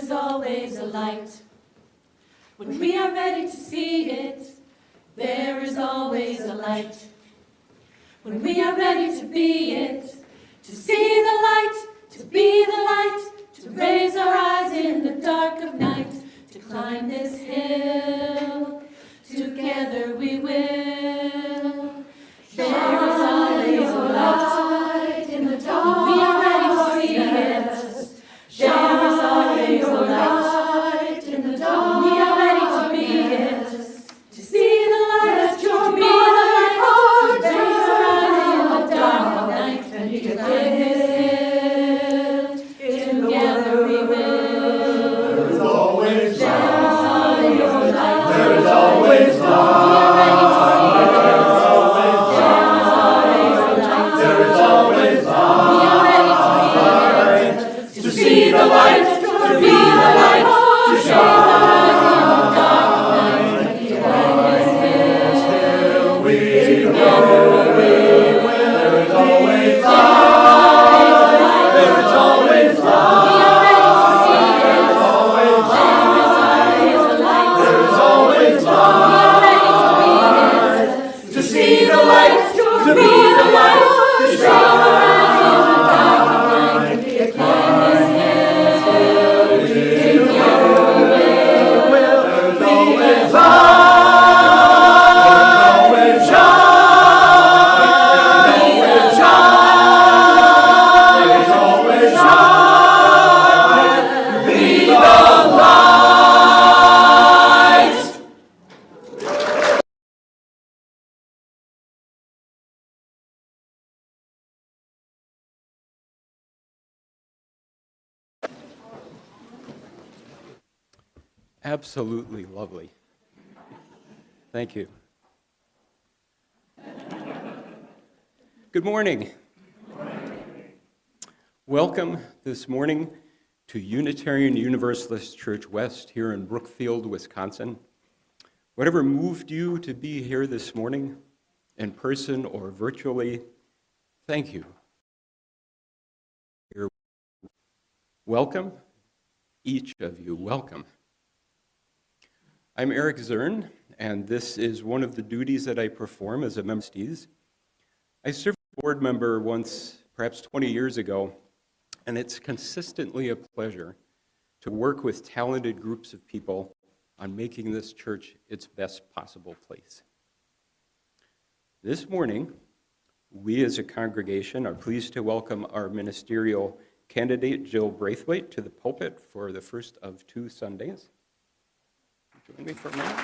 is always a light. When we are ready to see it, there is always a light. When we are ready to be it, to see the light, to be the light, to raise our eyes in the dark of night, to climb this hill, together we will. There is always a light in the dark. We are ready to see it. There is always a light in the dark. We are ready to be it. To see the light, to be the light, to raise our eyes in the dark of night, and to climb this hill, together we will. There is always light. There is always light. We are ready to see it. There is always light. We are ready to be it. To see the light, to be the light, to raise our eyes in the dark of night, and to climb this hill, together we will. There is always light. There is always light. We are ready to see it. There is always light. There is always light. We are ready to be it. To see the light, to be the light, to raise our eyes in the dark of night, and to climb this hill, together we will. There is always light. Always shine. There is always shine. Be the light. Absolutely lovely. Thank you. Good morning. Welcome this morning to Unitarian Universalist Church West here in Brookfield, Wisconsin. Whatever moved you to be here this morning, in person or virtually, thank you. Welcome, each of you, welcome. I'm Eric Zern, and this is one of the duties that I perform as a member of Trustees. I served as a board member once, perhaps 20 years ago, and it's consistently a pleasure to work with talented groups of people on making this church its best possible place. This morning, we as a congregation are pleased to welcome our ministerial candidate, Jill Braithwaite, to the pulpit for the first of 2 Sundays. Join me for a minute.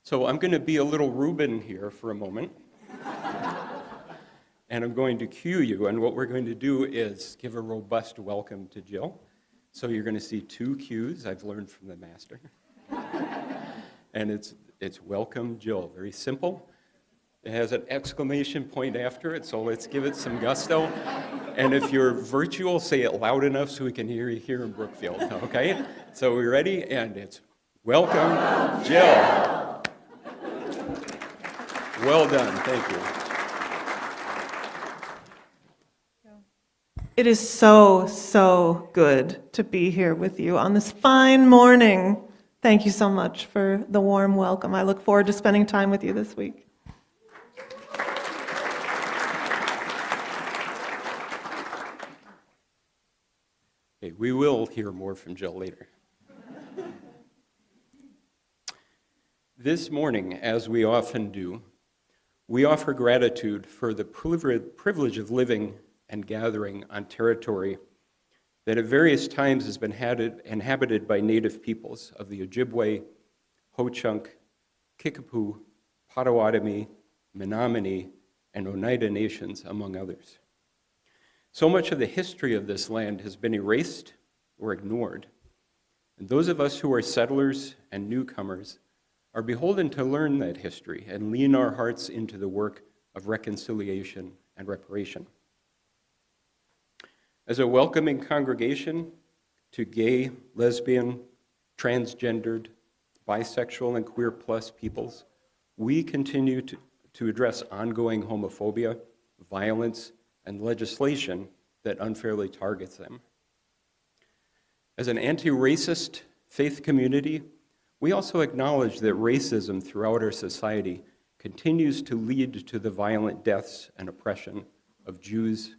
So I'm going to be a little Reuben here for a moment. And I'm going to cue you, and what we're going to do is give a robust welcome to Jill. So you're going to see 2 cues I've learned from the master. And it's welcome Jill, very simple. It has an exclamation point after it, so let's give it some gusto. And if you're virtual, say it loud enough so we can hear you here in Brookfield, okay? So we're ready, and it's welcome Jill. Well done, thank you. It is so good to be here with you on this fine morning. Thank you so much for the warm welcome. I look forward to spending time with you this week. Okay, we will hear more from Jill later. This morning, as we often do, we offer gratitude for the privilege of living and gathering on territory that at various times has been inhabited by native peoples of the Ojibwe, Ho-Chunk, Kickapoo, Potawatomi, Menominee, and Oneida nations, among others. So much of the history of this land has been erased or ignored, and those of us who are settlers and newcomers are beholden to learn that history and lean our hearts into the work of reconciliation and reparation. As a welcoming congregation to gay, lesbian, transgendered, bisexual, and queer plus peoples, we continue to address ongoing homophobia, violence, and legislation that unfairly targets them. As an anti-racist faith community, we also acknowledge that racism throughout our society continues to lead to the violent deaths and oppression of Jews,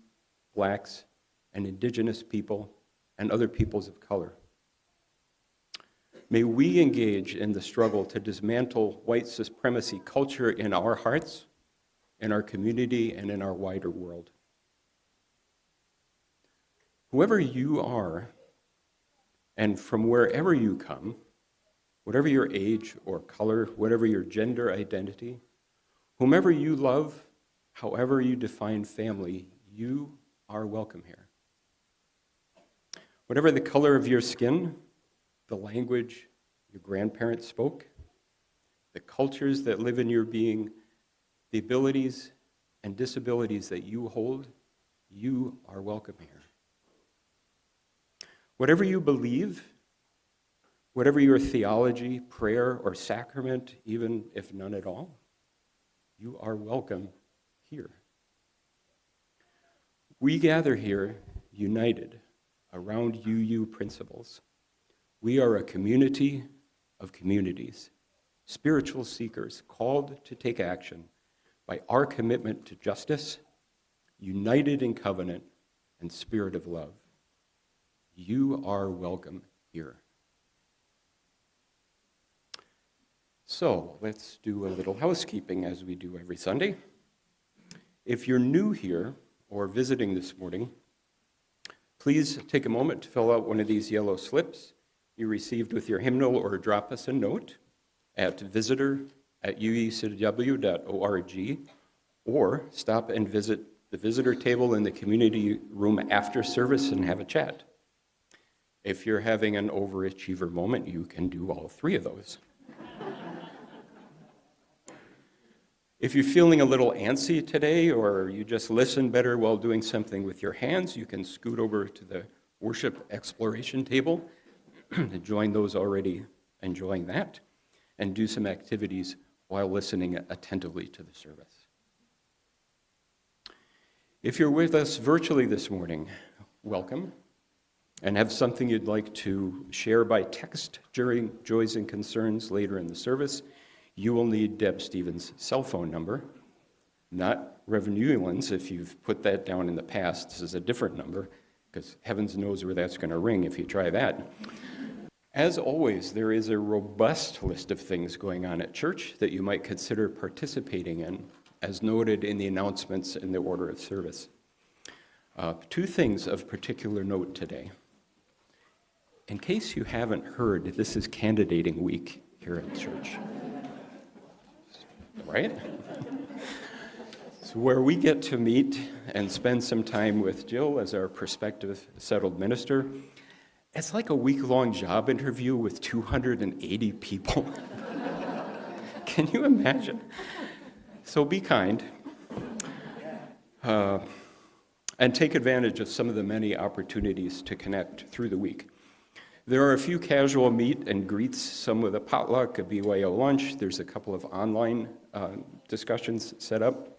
blacks, and indigenous people, and other peoples of color. May we engage in the struggle to dismantle white supremacy culture in our hearts, in our community, and in our wider world. Whoever you are, and from wherever you come, whatever your age or color, whatever your gender identity, whomever you love, however you define family, you are welcome here. Whatever the color of your skin, the language your grandparents spoke, the cultures that live in your being, the abilities and disabilities that you hold, you are welcome here. Whatever you believe, whatever your theology, prayer, or sacrament, even if none at all, you are welcome here. We gather here united around UU principles. We are a community of communities, spiritual seekers called to take action by our commitment to justice, united in covenant and spirit of love. You are welcome here. So let's do a little housekeeping as we do every Sunday. If you're new here or visiting this morning, please take a moment to fill out one of these yellow slips you received with your hymnal, or drop us a note at visitor@uucw.org, or stop and visit the visitor table in the community room after service and have a chat. If you're having an overachiever moment, you can do all three of those. If you're feeling a little antsy today, or you just listen better while doing something with your hands, you can scoot over to the worship exploration table to join those already enjoying that, and do some activities while listening attentively to the service. If you're with us virtually this morning, welcome, and have something you'd like to share by text during Joys and Concerns later in the service, you will need Deb Stevens' cell phone number, not Reverend Ewan's. If you've put that down in the past, this is a different number, because heavens knows where that's going to ring if you try that. As always, there is a robust list of things going on at church that you might consider participating in, as noted in the announcements in the order of service. Two things of particular note today. In case you haven't heard, this is candidating week here at church. Right? So where we get to meet and spend some time with Jill as our prospective settled minister, it's like a week-long job interview with 280 people. Can you imagine? So be kind, and take advantage of some of the many opportunities to connect through the week. There are a few casual meet and greets, some with a potluck, a BYO lunch. There's a couple of online discussions set up.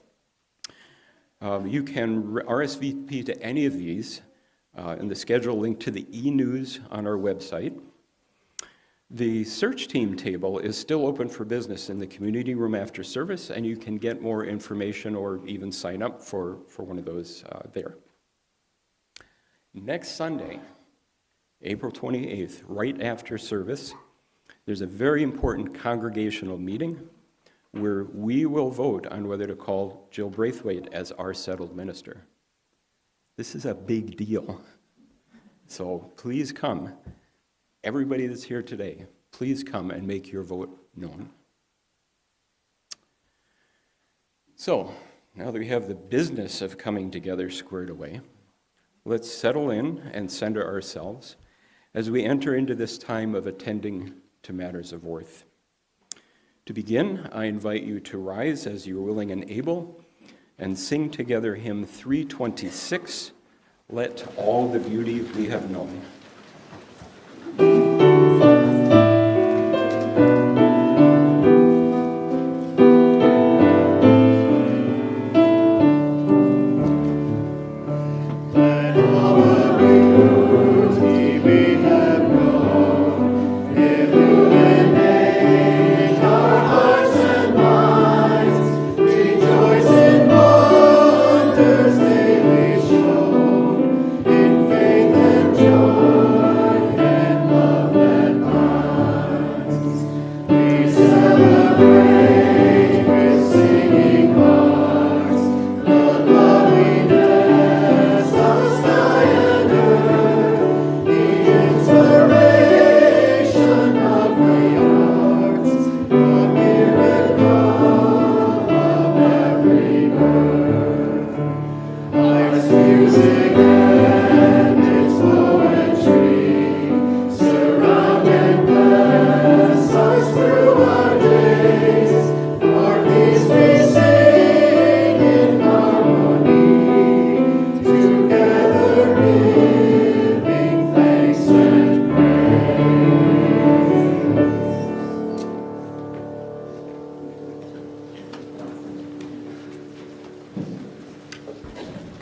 You can RSVP to any of these in the schedule linked to the e-news on our website. The search team table is still open for business in the community room after service, and you can get more information or even sign up for one of those there. Next Sunday, April 28th, right after service, there's a very important congregational meeting where we will vote on whether to call Jill Braithwaite as our settled minister. This is a big deal. So please come. Everybody that's here today, please come and make your vote known. So, now that we have the business of coming together squared away, let's settle in and center ourselves as we enter into this time of attending to matters of worth. To begin, I invite you to rise as you're willing and able and sing together hymn 326, Let All the Beauty We Have Known.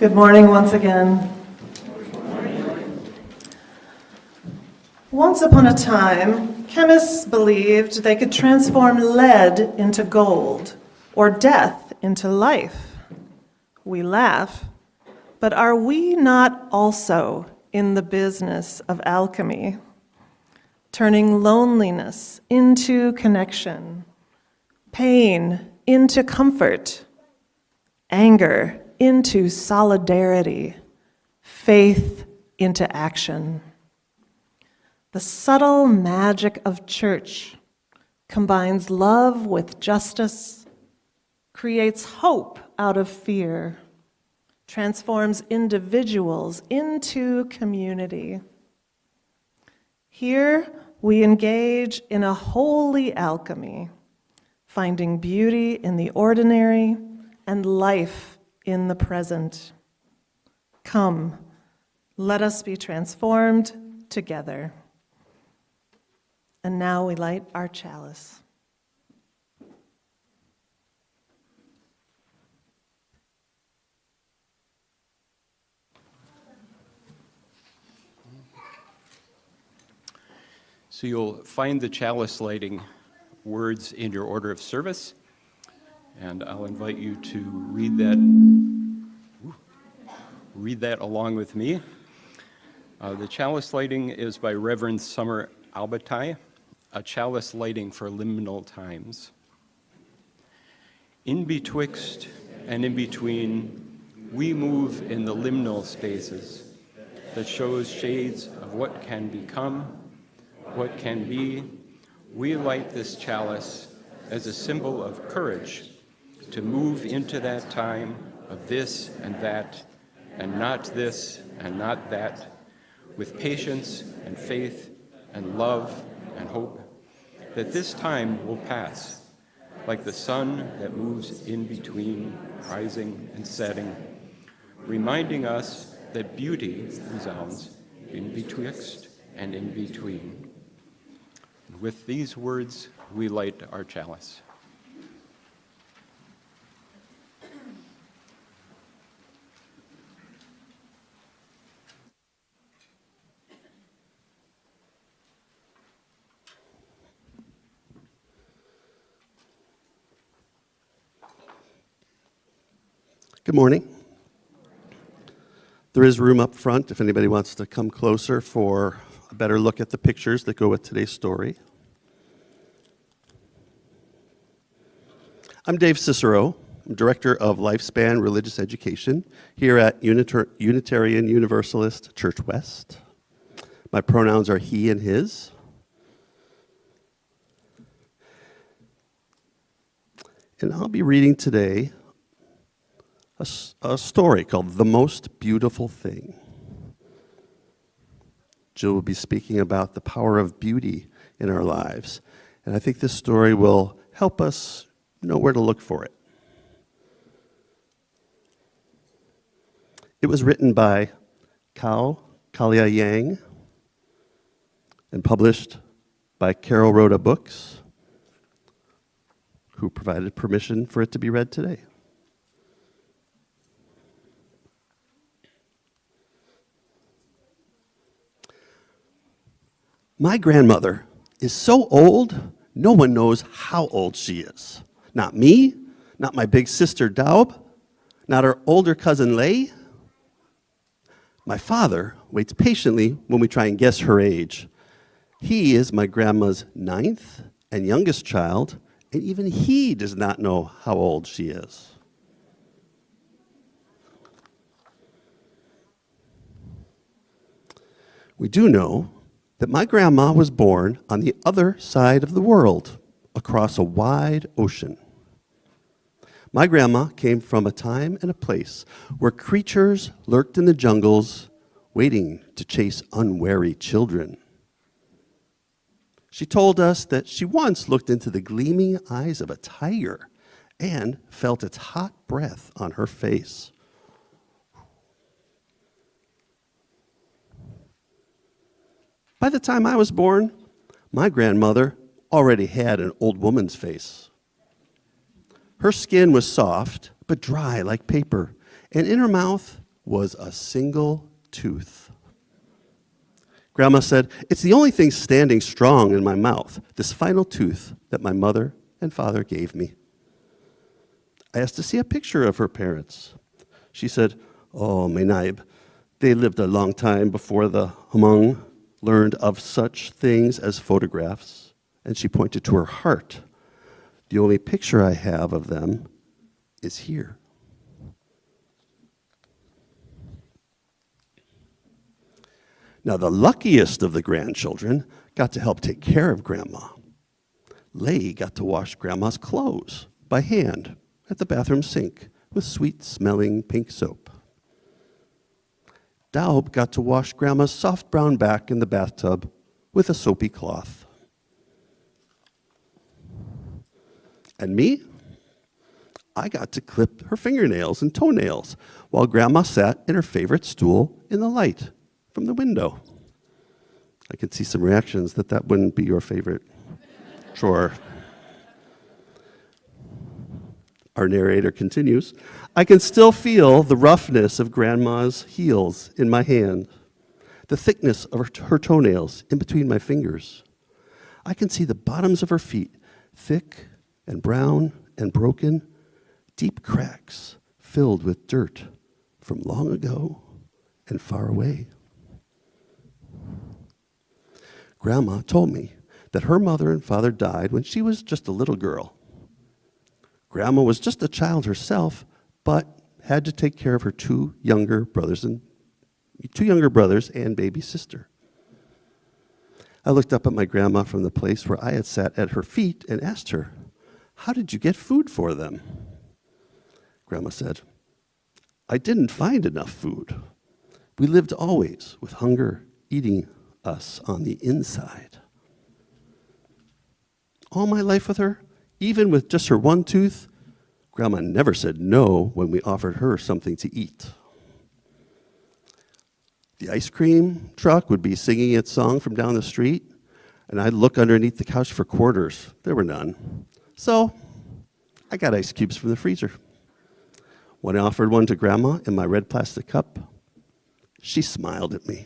Good morning once again. Once upon a time, chemists believed they could transform lead into gold or death into life. We laugh, but are we not also in the business of alchemy, turning loneliness into connection, pain into comfort, anger into solidarity, faith into action? The subtle magic of church combines love with justice, creates hope out of fear, transforms individuals into community. Here we engage in a holy alchemy, finding beauty in the ordinary and life in the present. Come, let us be transformed together. And now we light our chalice. So you'll find the chalice lighting words in your order of service, and I'll invite you to read that along with me. The chalice lighting is by Reverend Summer Albatai, a chalice lighting for liminal times. In betwixt and in between, we move in the liminal spaces that shows shades of what can become, what can be. We light this chalice as a symbol of courage to move into that time of this and that, and not this and not that, with patience and faith and love and hope, that this time will pass, like the sun that moves in between rising and setting, reminding us that beauty resounds in betwixt and in between. With these words, we light our chalice. Good morning. There is room up front if anybody wants to come closer for a better look at the pictures that go with today's story. I'm Dave Cicero. I'm Director of Lifespan Religious Education here at Unitarian Universalist Church West. My pronouns are he and his. And I'll be reading today a story called The Most Beautiful Thing. Jill will be speaking about the power of beauty in our lives, and I think this story will help us know where to look for it. It was written by Kao Kalia Yang and published by Carol Rhoda Books, who provided permission for it to be read today. My grandmother is so old, no one knows how old she is. Not me, not my big sister Daub, not her older cousin Lei. My father waits patiently when we try and guess her age. He is my grandma's 9th and youngest child, and even he does not know how old she is. We do know that my grandma was born on the other side of the world, across a wide ocean. My grandma came from a time and a place where creatures lurked in the jungles, waiting to chase unwary children. She told us that she once looked into the gleaming eyes of a tiger and felt its hot breath on her face. By the time I was born, my grandmother already had an old woman's face. Her skin was soft, but dry like paper, and in her mouth was a single tooth. Grandma said, "It's the only thing standing strong in my mouth, this final tooth that my mother and father gave me." I asked to see a picture of her parents. She said, "Oh, my naib, they lived a long time before the Hmong learned of such things as photographs." And she pointed to her heart. "The only picture I have of them is here." Now, the luckiest of the grandchildren got to help take care of Grandma. Lay got to wash Grandma's clothes by hand at the bathroom sink with sweet-smelling pink soap. Daub got to wash Grandma's soft brown back in the bathtub with a soapy cloth. And me? I got to clip her fingernails and toenails while Grandma sat in her favorite stool in the light from the window. I can see some reactions that wouldn't be your favorite chore. Our narrator continues, "I can still feel the roughness of Grandma's heels in my hand, the thickness of her toenails in between my fingers. I can see the bottoms of her feet, thick and brown and broken, deep cracks filled with dirt from long ago and far away." Grandma told me that her mother and father died when she was just a little girl. Grandma was just a child herself, but had to take care of her two younger brothers and baby sister. I looked up at my grandma from the place where I had sat at her feet and asked her, "How did you get food for them?" Grandma said, "I didn't find enough food. We lived always with hunger eating us on the inside." All my life with her, even with just her one tooth, Grandma never said no when we offered her something to eat. The ice cream truck would be singing its song from down the street, and I'd look underneath the couch for quarters. There were none. So I got ice cubes from the freezer. When I offered one to Grandma in my red plastic cup, she smiled at me.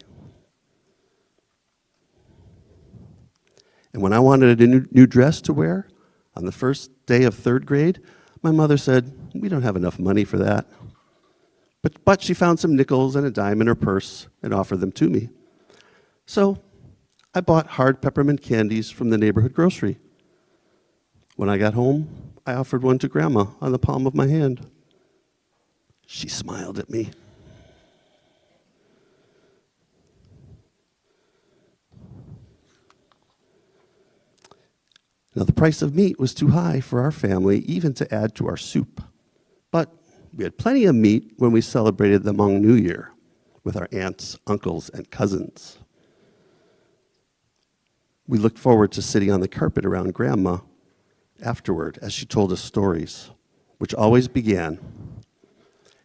And when I wanted a new dress to wear on the first day of third grade, my mother said, "We don't have enough money for that." But she found some nickels and a dime in her purse and offered them to me. So I bought hard peppermint candies from the neighborhood grocery. When I got home, I offered one to Grandma on the palm of my hand. She smiled at me. Now, the price of meat was too high for our family even to add to our soup. But we had plenty of meat when we celebrated the Hmong New Year with our aunts, uncles, and cousins. We looked forward to sitting on the carpet around Grandma afterward as she told us stories, which always began,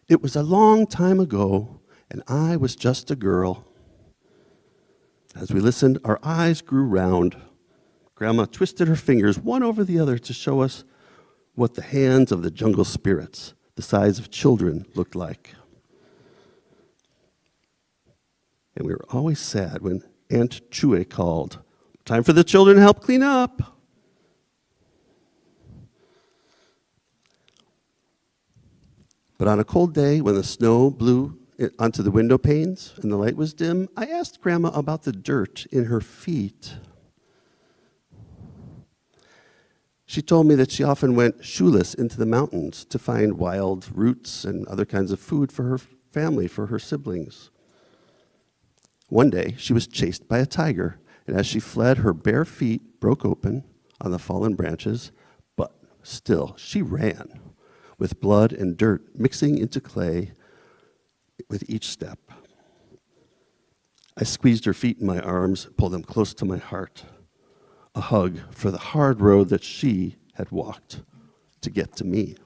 "It was a long time ago, and I was just a girl." As we listened, our eyes grew round. Grandma twisted her fingers one over the other to show us what the hands of the jungle spirits, the size of children, looked like. And we were always sad when Aunt Chue called, "Time for the children to help clean up." But on a cold day when the snow blew onto the window panes and the light was dim, I asked Grandma about the dirt in her feet. She told me that she often went shoeless into the mountains to find wild roots and other kinds of food for her family, for her siblings. One day, she was chased by a tiger, and as she fled, her bare feet broke open on the fallen branches, but still, she ran, with blood and dirt mixing into clay with each step. I squeezed her feet in my arms, pulled them close to my heart. A hug for the hard road that she had walked to get to me.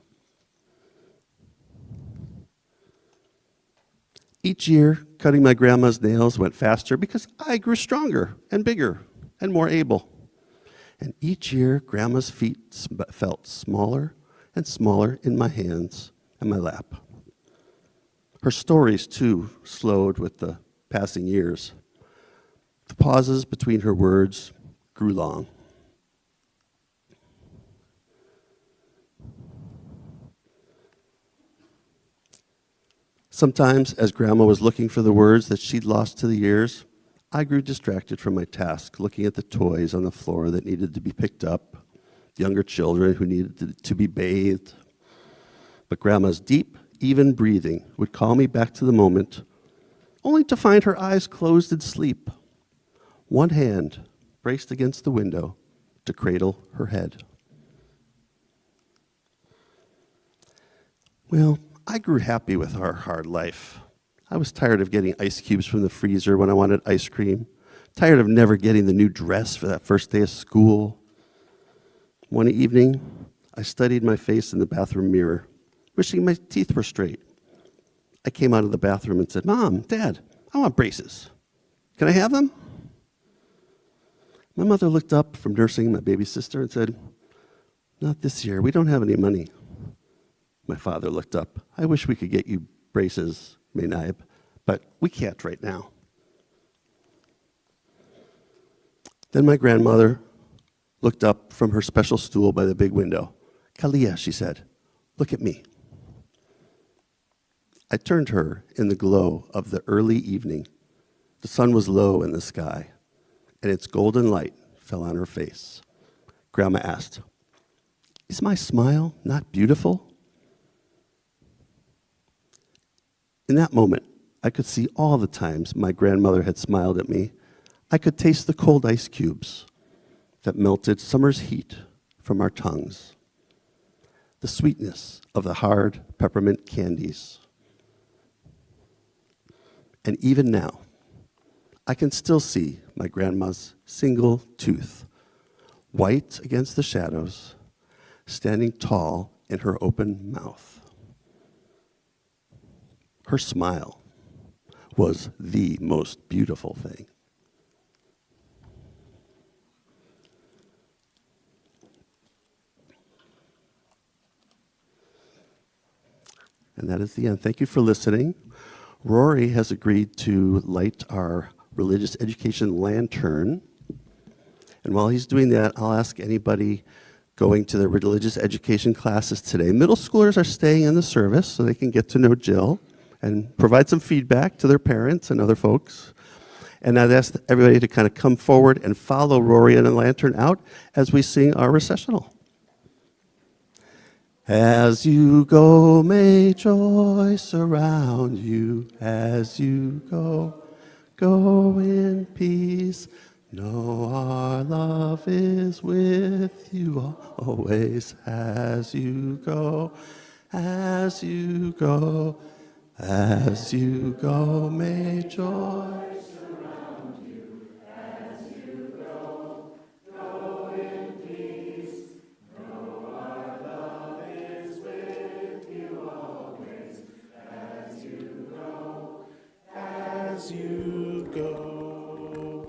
Each year, cutting my grandma's nails went faster because I grew stronger and bigger and more able. And each year, Grandma's feet felt smaller and smaller in my hands and my lap. Her stories, too, slowed with the passing years. The pauses between her words grew long. Sometimes, as Grandma was looking for the words that she'd lost to the years, I grew distracted from my task, looking at the toys on the floor that needed to be picked up, younger children who needed to be bathed. But Grandma's deep, even breathing would call me back to the moment, only to find her eyes closed in sleep, one hand braced against the window to cradle her head. Well, I grew happy with our hard life. I was tired of getting ice cubes from the freezer when I wanted ice cream, tired of never getting the new dress for that first day of school. One evening, I studied my face in the bathroom mirror, wishing my teeth were straight. I came out of the bathroom and said, "Mom, Dad, I want braces. Can I have them?" My mother looked up from nursing my baby sister and said, "Not this year. We don't have any money." My father looked up. "I wish we could get you braces, Maynaib, but we can't right now." Then my grandmother looked up from her special stool by the big window. "Kalia," she said, "look at me." I turned her in the glow of the early evening. The sun was low in the sky, and its golden light fell on her face. Grandma asked, "Is my smile not beautiful?" In that moment, I could see all the times my grandmother had smiled at me. I could taste the cold ice cubes that melted summer's heat from our tongues, the sweetness of the hard peppermint candies. And even now, I can still see my grandma's single tooth, white against the shadows, standing tall in her open mouth. Her smile was the most beautiful thing. And that is the end. Thank you for listening. Rory has agreed to light our religious education lantern. And while he's doing that, I'll ask anybody going to the religious education classes today. Middle schoolers are staying in the service so they can get to know Jill and provide some feedback to their parents and other folks. And I'd ask everybody to kind of come forward and follow Rory and the lantern out as we sing our recessional. As you go, may joy surround you. As you go, go in peace. Know our love is with you always. As you go, as you go. As you go, may joy surround you. As you go, go in peace. Know our love is with you always. As you go, as you go.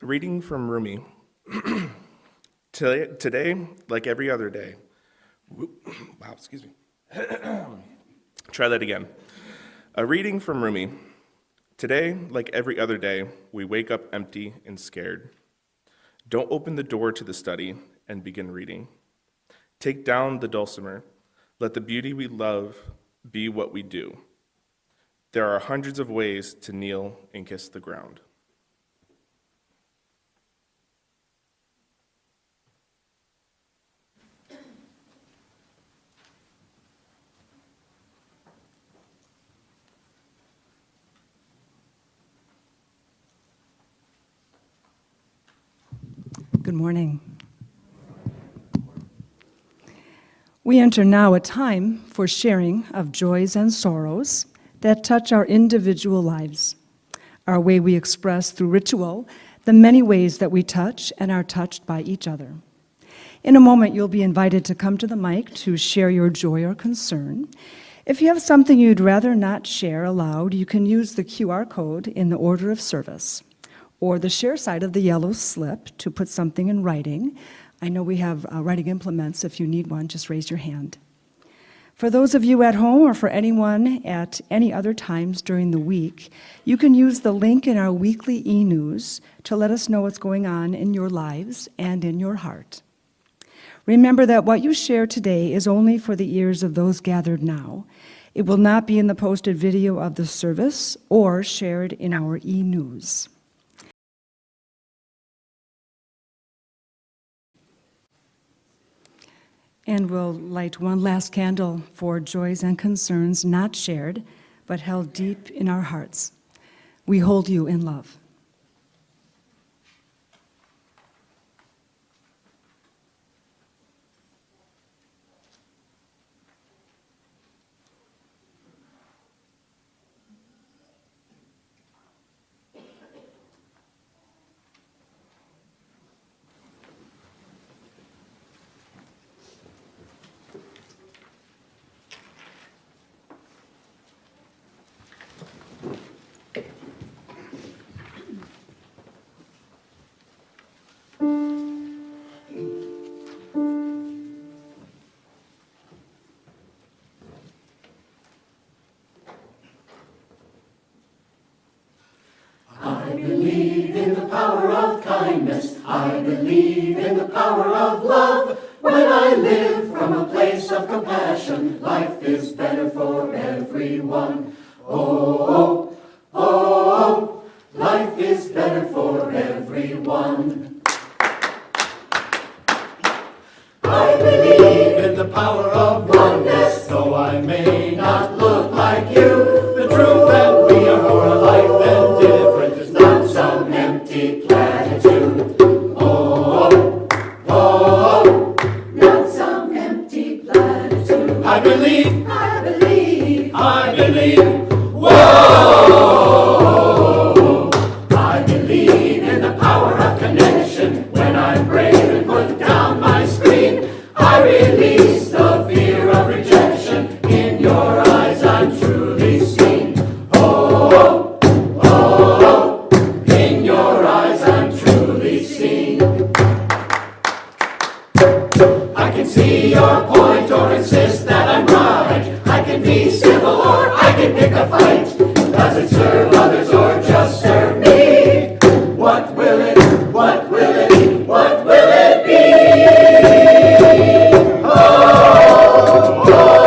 A reading from Rumi. Today, like every other day. Wow, excuse me. Try that again. A reading from Rumi. Today, like every other day, we wake up empty and scared. Don't open the door to the study and begin reading. Take down the dulcimer. Let the beauty we love be what we do. There are hundreds of ways to kneel and kiss the ground. Good morning. We enter now a time for sharing of joys and sorrows that touch our individual lives, our way we express through ritual the many ways that we touch and are touched by each other. In a moment, you'll be invited to come to the mic to share your joy or concern. If you have something you'd rather not share aloud, you can use the QR code in the order of service. or the share side of the yellow slip to put something in writing. I know we have writing implements. If you need one, just raise your hand. For those of you at home or for anyone at any other times during the week, you can use the link in our weekly e-news to let us know what's going on in your lives and in your heart. Remember that what you share today is only for the ears of those gathered now. It will not be in the posted video of the service or shared in our e-news. And we'll light one last candle for joys and concerns not shared, but held deep in our hearts. We hold you in love. I believe in the power of kindness. I believe in the power of love. When I live from a place of compassion, life is better for everyone. Oh, oh, oh, life is better for everyone. I believe in the power of oneness, though I may not look like you. The truth that we are more alike than different is not some empty platitude. Oh, oh, oh, not some empty platitude. I believe, I believe, I believe. Whoa! I believe in the power of connection. When I'm brave and put down my screen, I release the fear of rejection. In your eyes I'm truly seen. Oh, oh, oh, in your eyes I'm truly seen. I can see your point or insist that I'm right. I can be civil or I can pick a fight. Does it serve others or just serve me? What will it, what will it, what will it be? Oh, oh,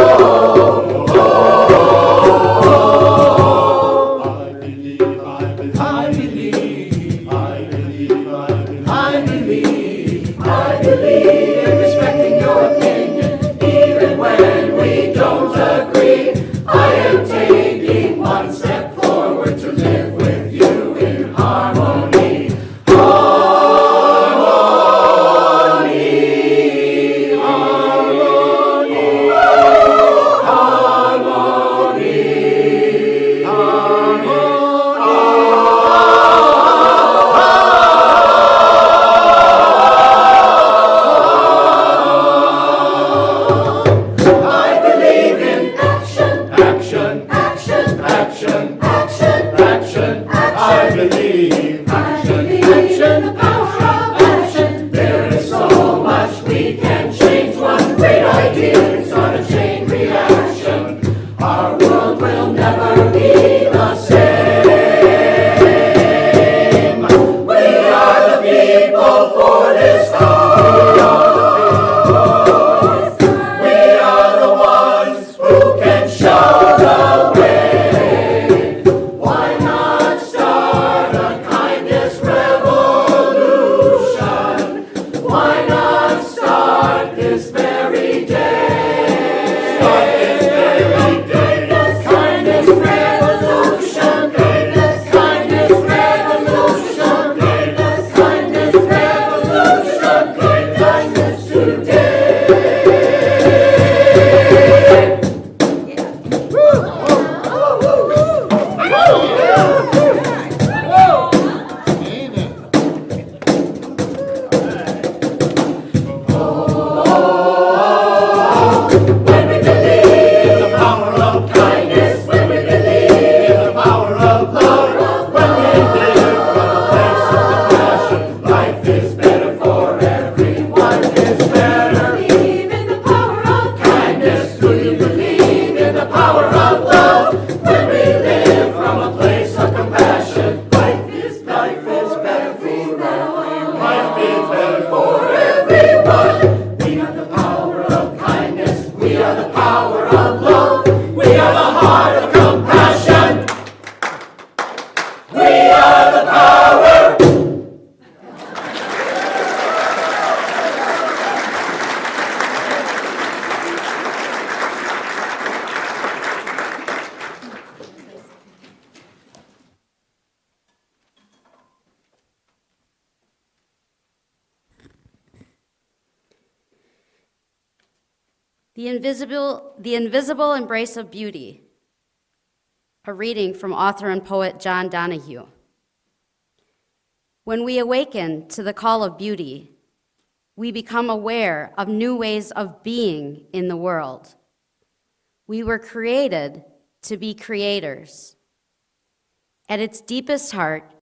oh, I believe, I believe, I believe, I believe, I believe, I believe in respecting your opinion, even when we don't agree. I am taking one step forward to live with you in harmony. Harmony, harmony, harmony, harmony. The invisible embrace of beauty. A reading from author and poet John Donahue. When we awaken to the call of beauty, we become aware of new ways of being in the world. We were created to be creators. At its deepest heart,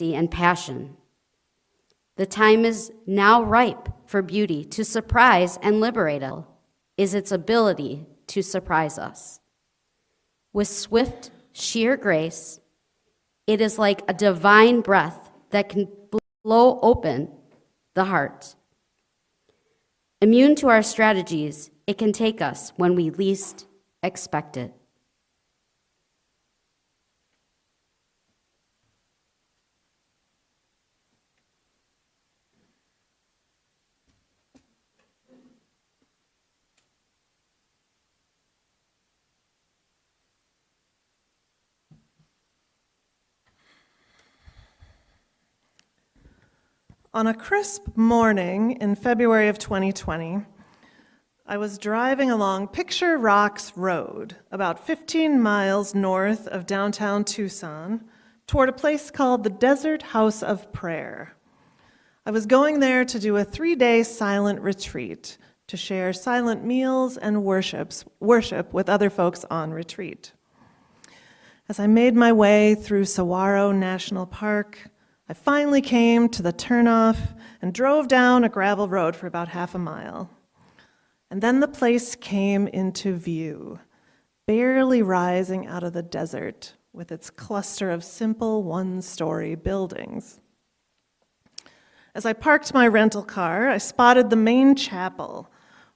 and passion. The time is now ripe for beauty to surprise and liberate us, is its ability to surprise us. With swift, sheer grace, it is like a divine breath that can blow open the heart. Immune to our strategies, it can take us when we least expect it. On a crisp morning in February of 2020, I was driving along Picture Rocks Road, about 15 miles north of downtown Tucson, toward a place called the Desert House of Prayer. I was going there to do a 3-day silent retreat, to share silent meals and worship with other folks on retreat. As I made my way through Saguaro National Park, I finally came to the turnoff and drove down a gravel road for about half a mile. And then the place came into view, barely rising out of the desert with its cluster of simple one-story buildings. As I parked my rental car, I spotted the main chapel,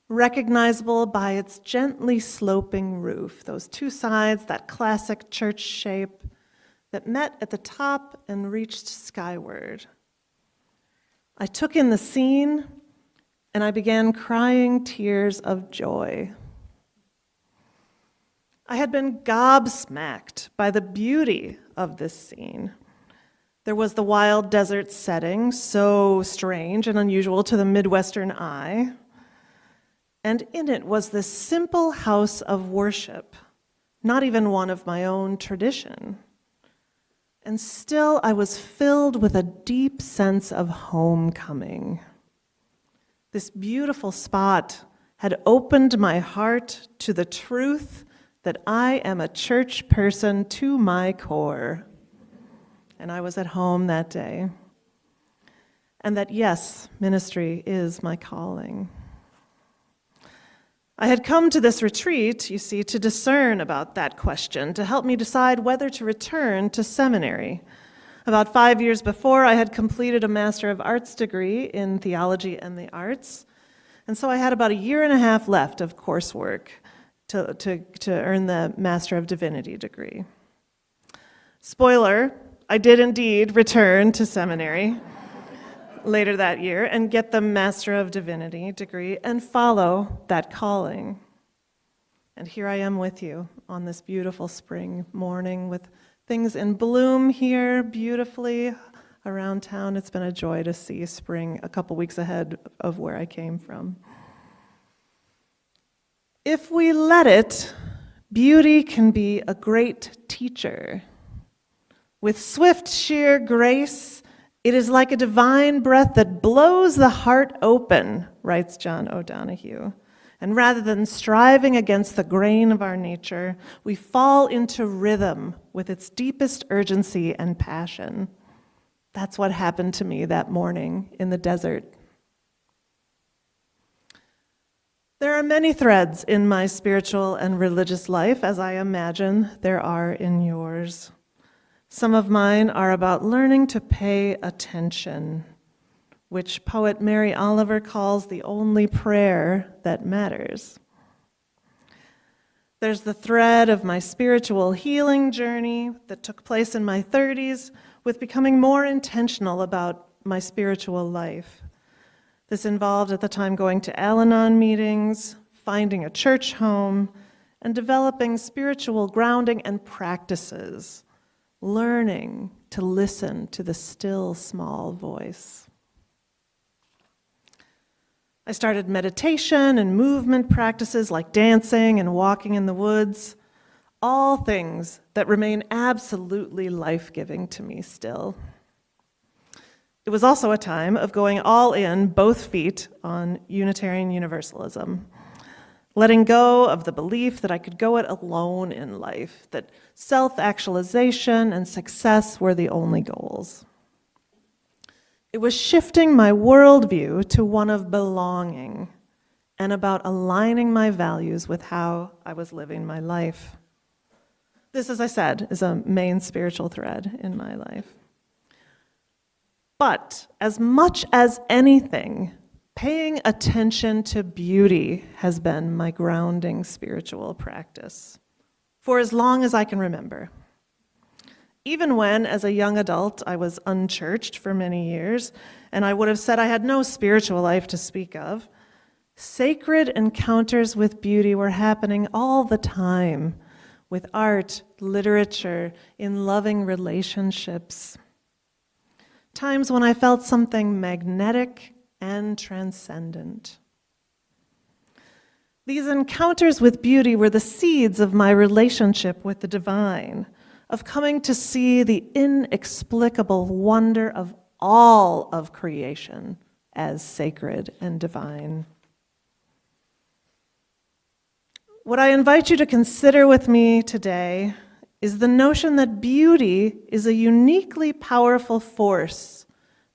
recognizable by its gently sloping roof, those two sides, that classic church shape that met at the top and reached skyward. I took in the scene, and I began crying tears of joy. I had been gobsmacked by the beauty of this scene. There was the wild desert setting, so strange and unusual to the Midwestern eye. And in it was this simple house of worship, not even one of my own tradition. And still I was filled with a deep sense of homecoming. This beautiful spot had opened my heart to the truth that I am a church person to my core. And I was at home that day. And that, yes, ministry is my calling. I had come to this retreat, you see, to discern about that question, to help me decide whether to return to seminary. About 5 years before, I had completed a Master of Arts degree in theology and the arts, and so I had about 1.5 years left of coursework to earn the Master of Divinity degree. Spoiler, I did indeed return to seminary later that year and get the Master of Divinity degree and follow that calling. And here I am with you on this beautiful spring morning with things in bloom here beautifully around town. It's been a joy to see spring a couple weeks ahead of where I came from. If we let it, beauty can be a great teacher. With swift, sheer grace, it is like a divine breath that blows the heart open, writes John O'Donohue. And rather than striving against the grain of our nature, we fall into rhythm with its deepest urgency and passion. That's what happened to me that morning in the desert. There are many threads in my spiritual and religious life, as I imagine there are in yours. Some of mine are about learning to pay attention, which poet Mary Oliver calls the only prayer that matters. There's the thread of my spiritual healing journey that took place in my 30s with becoming more intentional about my spiritual life. This involved at the time going to Al-Anon meetings, finding a church home, and developing spiritual grounding and practices, learning to listen to the still small voice. I started meditation and movement practices like dancing and walking in the woods, all things that remain absolutely life-giving to me still. It was also a time of going all in, both feet, on Unitarian Universalism, letting go of the belief that I could go it alone in life, that self-actualization and success were the only goals. It was shifting my worldview to one of belonging and about aligning my values with how I was living my life. This, as I said, is a main spiritual thread in my life. But as much as anything, paying attention to beauty has been my grounding spiritual practice for as long as I can remember. Even when, as a young adult, I was unchurched for many years, and I would have said I had no spiritual life to speak of, sacred encounters with beauty were happening all the time, with art, literature, in loving relationships. Times when I felt something magnetic and transcendent. These encounters with beauty were the seeds of my relationship with the divine, of coming to see the inexplicable wonder of all of creation as sacred and divine. What I invite you to consider with me today is the notion that beauty is a uniquely powerful force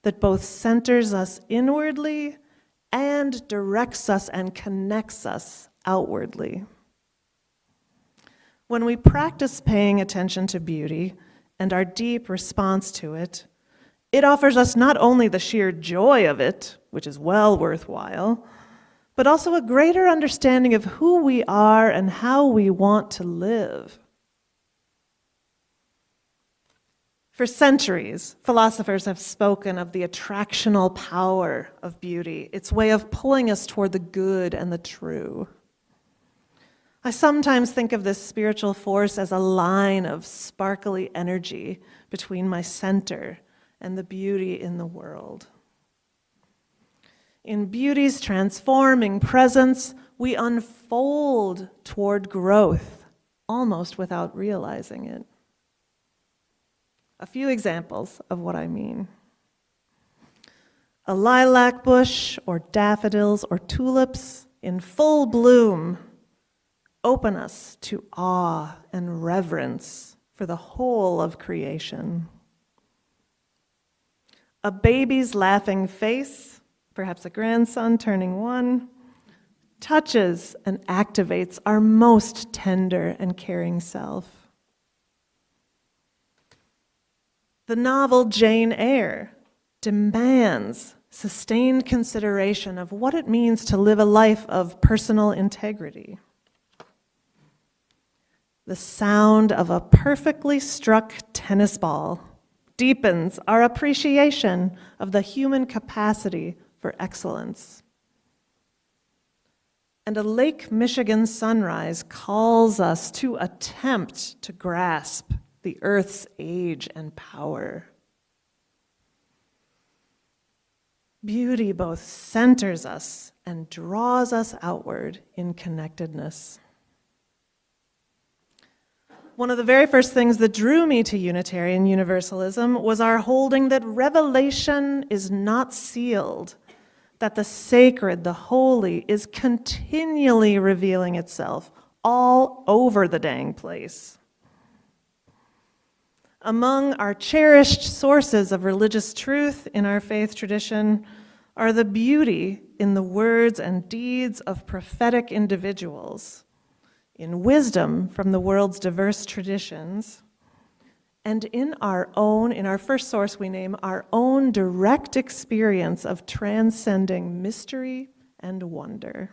that both centers us inwardly and directs us and connects us outwardly. When we practice paying attention to beauty and our deep response to it, it offers us not only the sheer joy of it, which is well worthwhile, but also a greater understanding of who we are and how we want to live. For centuries, philosophers have spoken of the attractional power of beauty, its way of pulling us toward the good and the true. I sometimes think of this spiritual force as a line of sparkly energy between my center and the beauty in the world. In beauty's transforming presence, we unfold toward growth, almost without realizing it. A few examples of what I mean. A lilac bush or daffodils or tulips in full bloom open us to awe and reverence for the whole of creation. A baby's laughing face, perhaps a grandson turning 1, touches and activates our most tender and caring self. The novel Jane Eyre demands sustained consideration of what it means to live a life of personal integrity. The sound of a perfectly struck tennis ball deepens our appreciation of the human capacity for excellence. And a Lake Michigan sunrise calls us to attempt to grasp the earth's age and power. Beauty both centers us and draws us outward in connectedness. One of the very first things that drew me to Unitarian Universalism was our holding that revelation is not sealed, that the sacred, the holy, is continually revealing itself all over the dang place. Among our cherished sources of religious truth in our faith tradition are the beauty in the words and deeds of prophetic individuals, in wisdom from the world's diverse traditions, and in our first source we name our own direct experience of transcending mystery and wonder.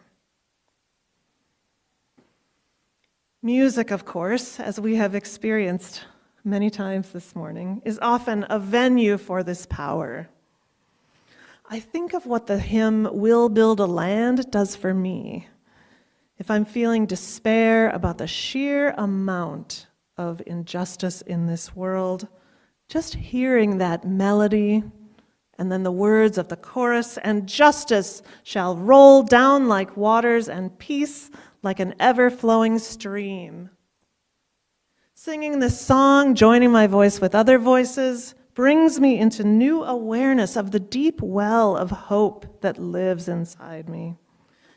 Music, of course, as we have experienced many times this morning, is often a venue for this power. I think of what the hymn "We'll Build a Land" does for me. If I'm feeling despair about the sheer amount of injustice in this world, just hearing that melody and then the words of the chorus, "And justice shall roll down like waters and peace like an ever-flowing stream." Singing this song, joining my voice with other voices, brings me into new awareness of the deep well of hope that lives inside me.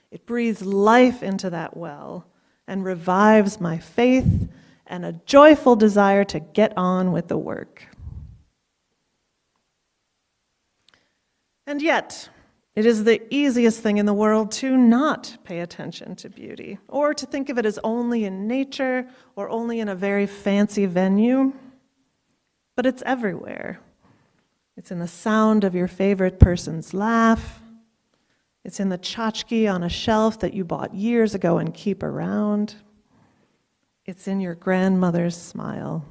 It breathes life into that well and revives my faith and a joyful desire to get on with the work. And yet, it is the easiest thing in the world to not pay attention to beauty, or to think of it as only in nature or only in a very fancy venue. But it's everywhere. It's in the sound of your favorite person's laugh. It's in the tchotchke on a shelf that you bought years ago and keep around. It's in your grandmother's smile.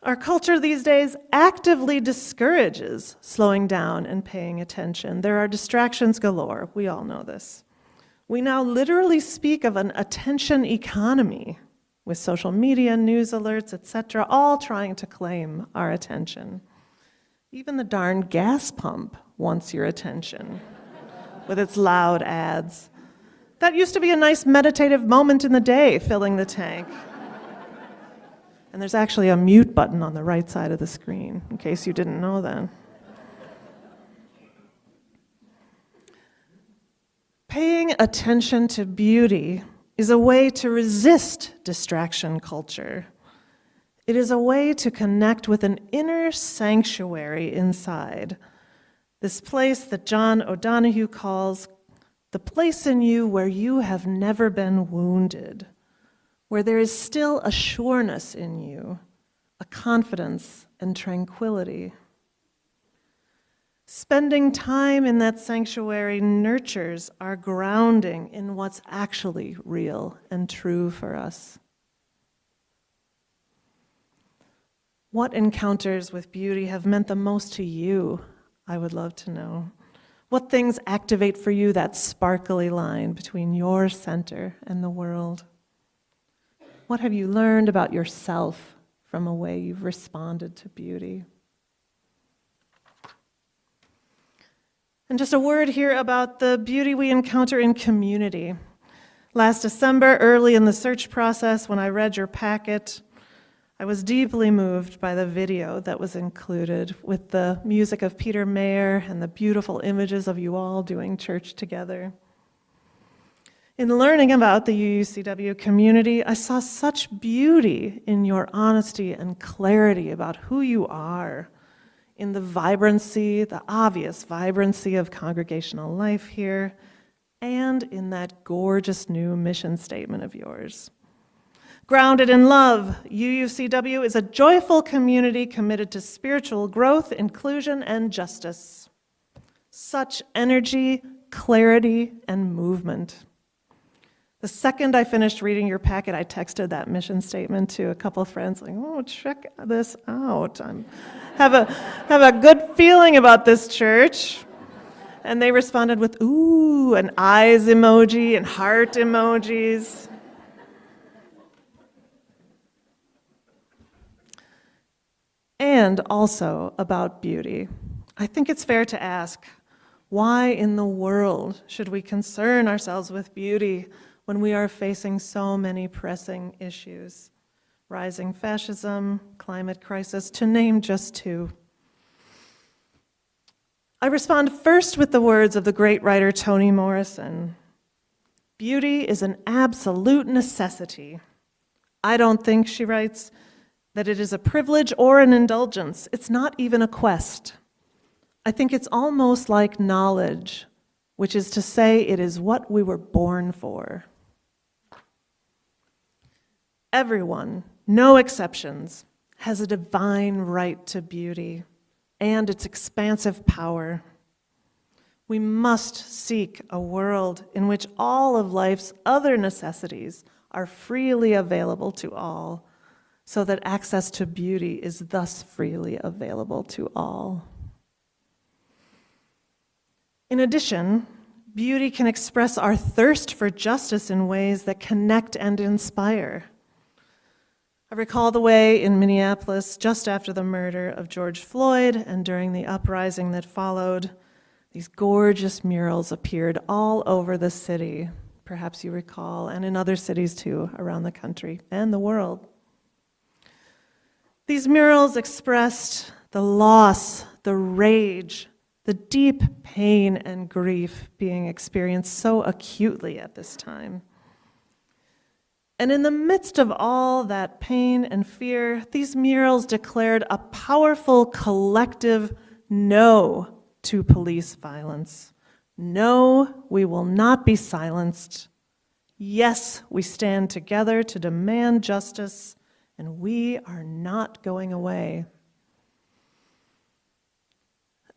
Our culture these days actively discourages slowing down and paying attention. There are distractions galore. We all know this. We now literally speak of an attention economy, with social media, news alerts, etc., all trying to claim our attention. Even the darn gas pump wants your attention with its loud ads. That used to be a nice meditative moment in the day, filling the tank. And there's actually a mute button on the right side of the screen, in case you didn't know that. Paying attention to beauty is a way to resist distraction culture. It is a way to connect with an inner sanctuary inside, this place that John O'Donohue calls the place in you where you have never been wounded, where there is still a sureness in you, a confidence and tranquility. Spending time in that sanctuary nurtures our grounding in what's actually real and true for us. What encounters with beauty have meant the most to you? I would love to know. What things activate for you that sparkly line between your center and the world? What have you learned about yourself from a way you've responded to beauty? And just a word here about the beauty we encounter in community. Last December, early in the search process, when I read your packet, I was deeply moved by the video that was included with the music of Peter Mayer and the beautiful images of you all doing church together. In learning about the UUCW community, I saw such beauty in your honesty and clarity about who you are, in the vibrancy, the obvious vibrancy of congregational life here, and in that gorgeous new mission statement of yours. Grounded in love, UUCW is a joyful community committed to spiritual growth, inclusion, and justice. Such energy, clarity, and movement. The second I finished reading your packet, I texted that mission statement to a couple of friends, like, oh, check this out. Have a good feeling about this church. And they responded with, ooh, an eyes emoji and heart emojis. And also about beauty. I think it's fair to ask, why in the world should we concern ourselves with beauty when we are facing so many pressing issues? Rising fascism, climate crisis, to name just two. I respond first with the words of the great writer Toni Morrison. Beauty is an absolute necessity. I don't think, she writes, that it is a privilege or an indulgence. It's not even a quest. I think it's almost like knowledge, which is to say it is what we were born for. Everyone, no exceptions, has a divine right to beauty and its expansive power. We must seek a world in which all of life's other necessities are freely available to all, so that access to beauty is thus freely available to all. In addition, beauty can express our thirst for justice in ways that connect and inspire. I recall the way in Minneapolis, just after the murder of George Floyd and during the uprising that followed, these gorgeous murals appeared all over the city, perhaps you recall, and in other cities too, around the country and the world. These murals expressed the loss, the rage, the deep pain and grief being experienced so acutely at this time. And in the midst of all that pain and fear, these murals declared a powerful collective no to police violence. No, we will not be silenced. Yes, we stand together to demand justice, and we are not going away.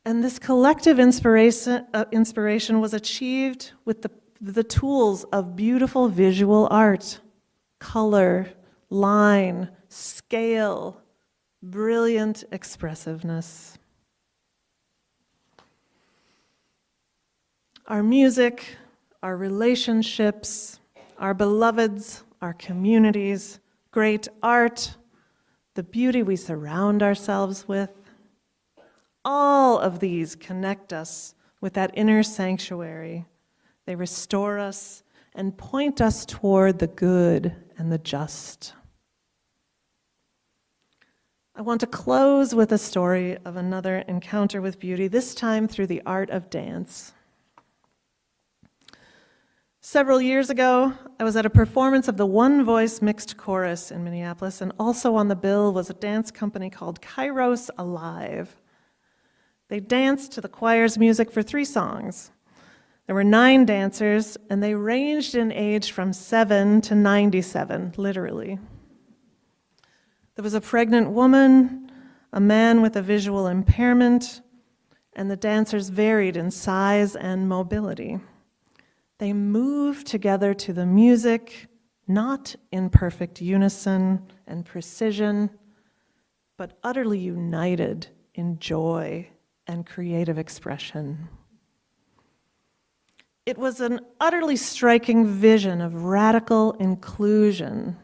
And this collective inspiration was achieved with the tools of beautiful visual art. Color, line, scale, brilliant expressiveness. Our music, our relationships, our beloveds, our communities, great art, the beauty we surround ourselves with, all of these connect us with that inner sanctuary. They restore us and point us toward the good and the just. I want to close with a story of another encounter with beauty, this time through the art of dance. Several years ago, I was at a performance of the One Voice Mixed Chorus in Minneapolis, and also on the bill was a dance company called Kairos Alive. They danced to the choir's music for 3 songs. There were 9 dancers, and they ranged in age from 7 to 97, literally. There was a pregnant woman, a man with a visual impairment, and the dancers varied in size and mobility. They moved together to the music, not in perfect unison and precision, but utterly united in joy and creative expression. It was an utterly striking vision of radical inclusion.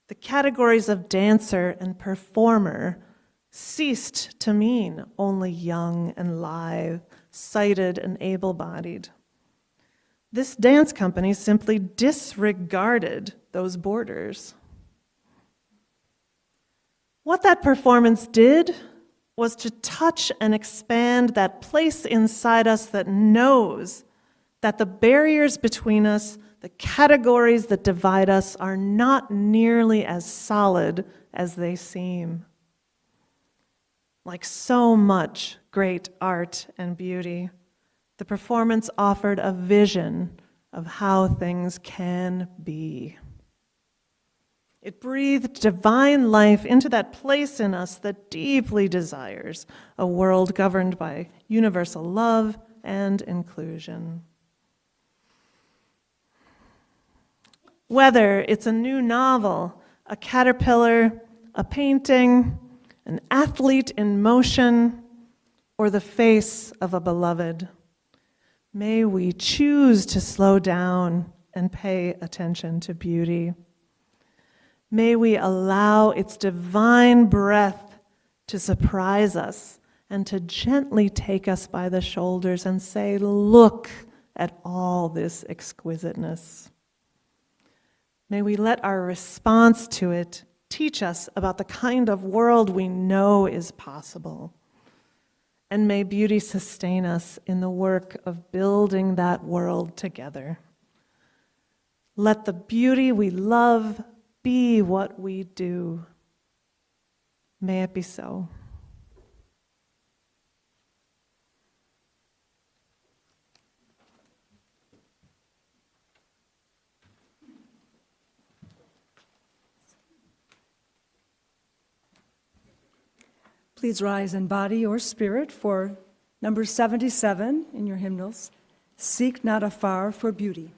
The categories of dancer and performer ceased to mean only young and lithe, sighted and able-bodied. This dance company simply disregarded those borders. What that performance did was to touch and expand that place inside us that knows that the barriers between us, the categories that divide us, are not nearly as solid as they seem. Like so much great art and beauty, the performance offered a vision of how things can be. It breathed divine life into that place in us that deeply desires a world governed by universal love and inclusion. Whether it's a new novel, a caterpillar, a painting, an athlete in motion, or the face of a beloved, may we choose to slow down and pay attention to beauty. May we allow its divine breath to surprise us and to gently take us by the shoulders and say, look at all this exquisiteness. May we let our response to it teach us about the kind of world we know is possible. And may beauty sustain us in the work of building that world together. Let the beauty we love be what we do. May it be so. Please rise in body or spirit for Number 77 in your hymnals, Seek Not Afar for Beauty.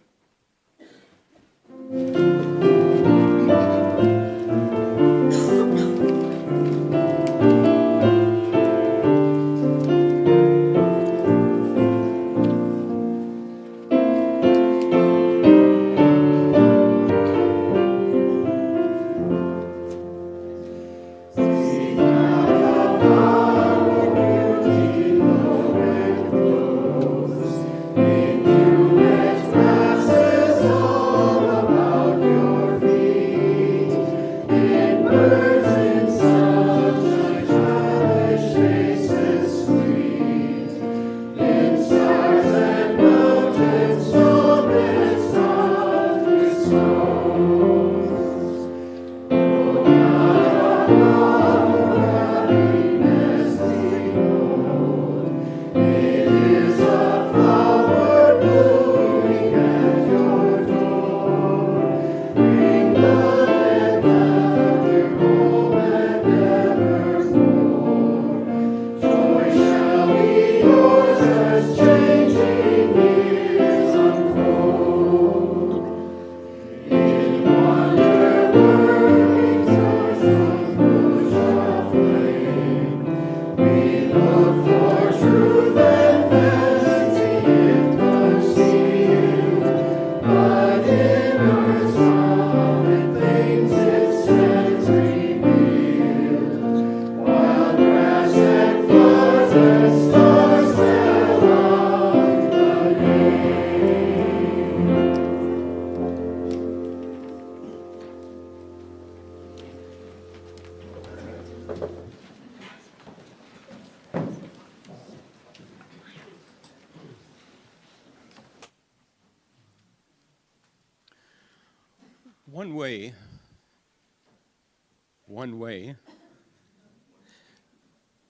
One way. I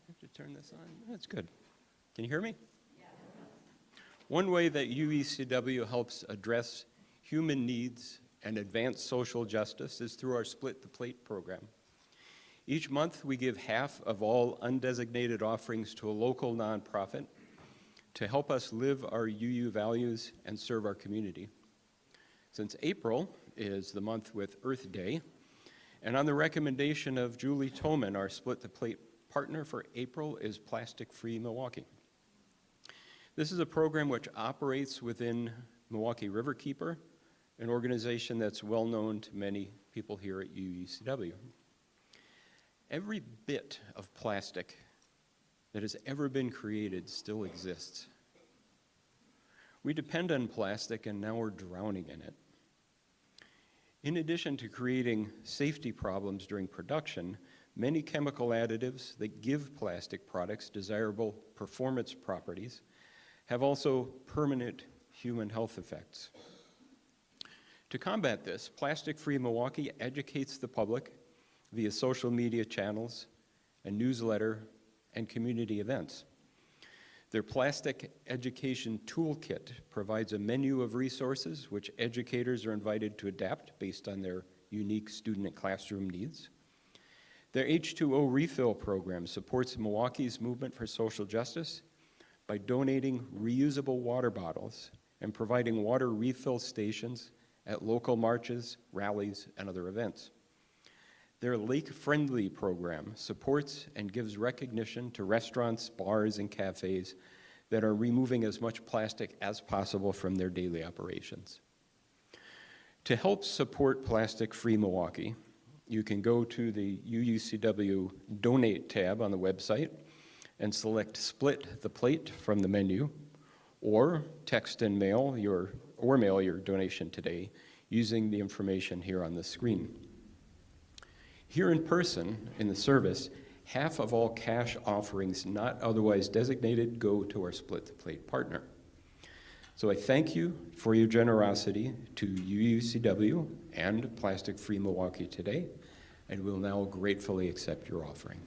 have to turn this on. That's good. Can you hear me? Yeah. One way that UUCW helps address human needs and advance social justice is through our Split the Plate program. Each month, we give half of all undesignated offerings to a local nonprofit to help us live our UU values and serve our community. Since April is the month with Earth Day, and on the recommendation of Julie Toman, our Split the Plate partner for April is Plastic Free Milwaukee. This is a program which operates within Milwaukee Riverkeeper, an organization that's well known to many people here at UUCW. Every bit of plastic that has ever been created still exists. We depend on plastic, and now we're drowning in it. In addition to creating safety problems during production, many chemical additives that give plastic products desirable performance properties have also permanent human health effects. To combat this, Plastic Free Milwaukee educates the public via social media channels, a newsletter, and community events. Their Plastic Education Toolkit provides a menu of resources which educators are invited to adapt based on their unique student and classroom needs. Their H2O refill program supports Milwaukee's movement for social justice by donating reusable water bottles and providing water refill stations at local marches, rallies, and other events. Their Lake Friendly program supports and gives recognition to restaurants, bars, and cafes that are removing as much plastic as possible from their daily operations. To help support Plastic Free Milwaukee, you can go to the UUCW Donate tab on the website and select Split the Plate from the menu, or text and mail your donation today using the information here on the screen. Here in person, in the service, half of all cash offerings not otherwise designated go to our Split the Plate partner. So I thank you for your generosity to UUCW and Plastic Free Milwaukee today, and will now gratefully accept your offering.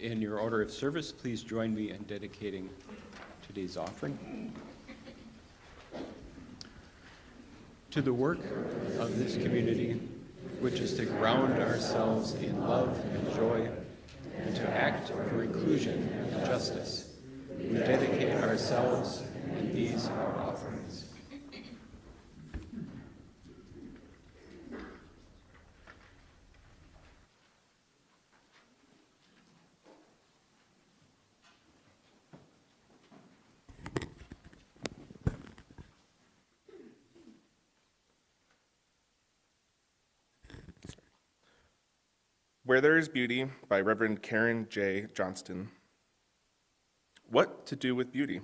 in your order of service, please join me in dedicating today's offering. To the work of this community, which is to ground ourselves in love and joy, and to act for inclusion and justice, we dedicate ourselves and these our offerings. Where There is Beauty by Reverend Karen J. Johnston. What to do with beauty,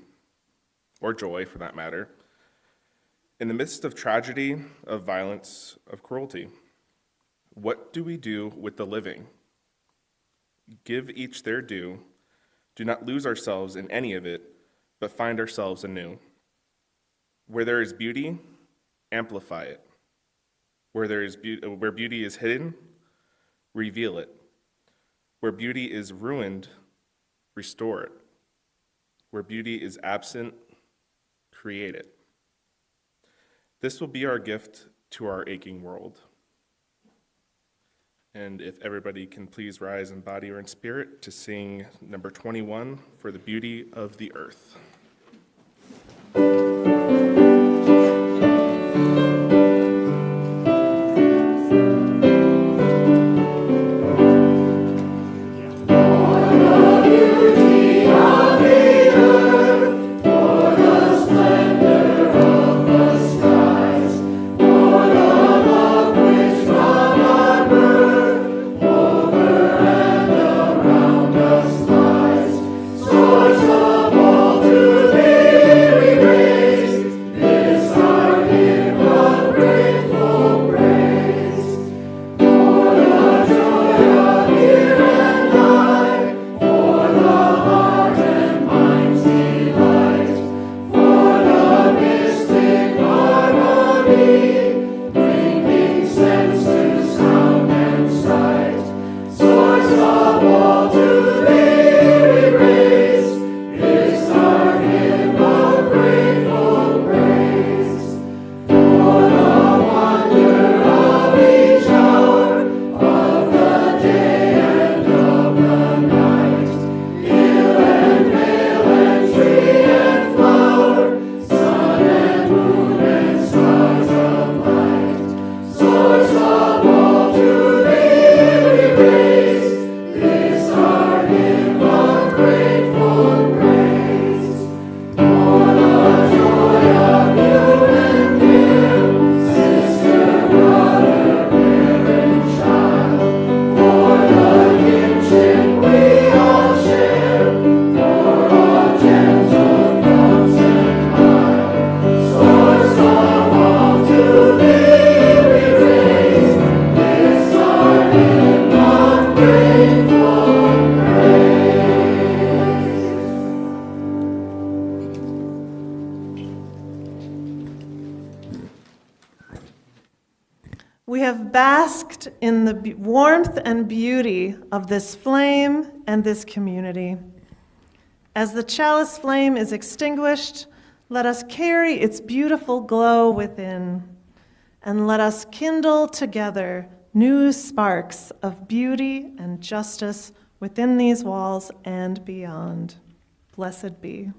or joy for that matter, in the midst of tragedy, of violence, of cruelty? What do we do with the living? Give each their due. Do not lose ourselves in any of it, but find ourselves anew. Where there is beauty, amplify it. Where beauty is hidden, reveal it. Where beauty is ruined, restore it. Where beauty is absent, create it. This will be our gift to our aching world. And if everybody can please rise in body or in spirit to sing number 21, For the Beauty of the Earth. We have basked in the warmth and beauty of this flame and this community. As the chalice flame is extinguished, let us carry its beautiful glow within, and let us kindle together new sparks of beauty and justice within these walls and beyond. Blessed be.